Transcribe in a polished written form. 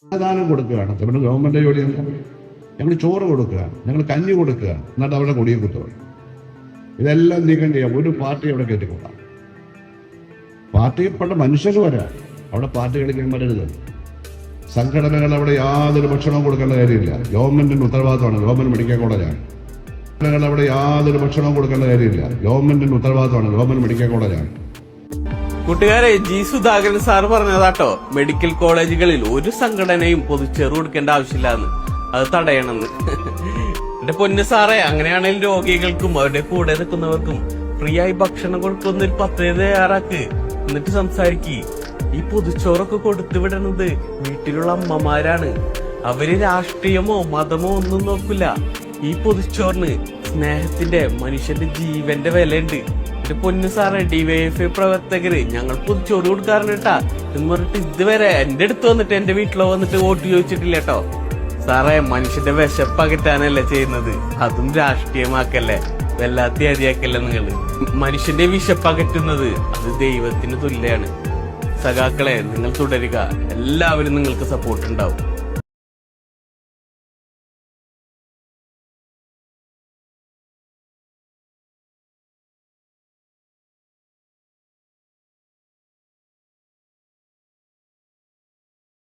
അന്നദാനം കൊടുക്കുകയാണ്. നമ്മുടെ ഗവൺമെന്റ് ജോലിയല്ല. ഞങ്ങൾ ചോറ് കൊടുക്കുക, ഞങ്ങൾ കഞ്ഞി കൊടുക്കുക, എന്നിട്ട് അവരുടെ കൊടിയെ കുത്തുക. ഇതെല്ലാം നീക്കം ചെയ്യാം. ഒരു പാർട്ടി അവിടെ കയറ്റിക്കൊള്ളാം. പാർട്ടിപ്പെട്ട മനുഷ്യർ വരാം. അവിടെ പാർട്ടി കളിക്കാൻ വരരുത്. സംഘടനകൾ അവിടെ യാതൊരു ഭക്ഷണവും കൊടുക്കേണ്ട കാര്യമില്ല. ഗവൺമെന്റിന്റെ ഉത്തരവാദിത്തമാണ്. ഗവൺമെന്റ് മെഡിക്കൽ കോളേജാണ്. സംഘടനകൾ അവിടെ യാതൊരു ഭക്ഷണവും കൊടുക്കേണ്ട കാര്യമില്ല. ഗവൺമെന്റിന്റെ ഉത്തരവാദിത്തമാണ്. ഗവൺമെന്റ് മെഡിക്കൽ കോളേജാണ്. കൂട്ടുകാരെ, ജി സുധാകരൻ സാർ പറഞ്ഞതാട്ടോ, മെഡിക്കൽ കോളേജുകളിൽ ഒരു സംഘടനയും പൊതുച്ചേറ് കൊടുക്കേണ്ട ആവശ്യമില്ലാന്ന്, അത് തടയണമെന്ന്. എന്റെ പൊന്നു സാറേ, അങ്ങനെയാണെങ്കിൽ രോഗികൾക്കും അവരുടെ കൂടെ നിൽക്കുന്നവർക്കും ഫ്രീ ആയി ഭക്ഷണം കൊടുക്കുന്നൊരു പദ്ധതി തയ്യാറാക്ക്. എന്നിട്ട് സംസാരിക്ക്. ഈ പൊതുച്ചോറൊക്കെ കൊടുത്തു വിടണത് വീട്ടിലുള്ള അമ്മമാരാണ്. അവര് രാഷ്ട്രീയമോ മതമോ ഒന്നും നോക്കില്ല. ഈ പൊതുച്ചോറിന് സ്നേഹത്തിന്റെ, മനുഷ്യന്റെ ജീവന്റെ വിലയുണ്ട്. എന്റെ പൊന്നു സാറേ, ഡിവൈഎഫ്ഐ പ്രവർത്തകര് ഞങ്ങൾ പൊതുച്ചോറ് കൊടുക്കാറുണ്ട് കേട്ടാ എന്ന് പറഞ്ഞിട്ട് ഇതുവരെ എന്റെ അടുത്ത് വന്നിട്ട് എന്റെ വീട്ടിലോ വന്നിട്ട് വോട്ട് ചോദിച്ചിട്ടില്ല കേട്ടോ. സാറേ, മനുഷ്യന്റെ വിശപ്പകറ്റാനല്ലേ ചെയ്യുന്നത്, അതും രാഷ്ട്രീയമാക്കല്ലേ, വല്ലാത്ത അരിയാക്കല്ലേ നിങ്ങള്. മനുഷ്യന്റെ വിശപ്പകറ്റുന്നത് അത് ദൈവത്തിന് തുല്യാണ്. സഖാക്കളെ, നിങ്ങൾ തുടരുക. എല്ലാവരും നിങ്ങൾക്ക് സപ്പോർട്ട് ഉണ്ടാവും.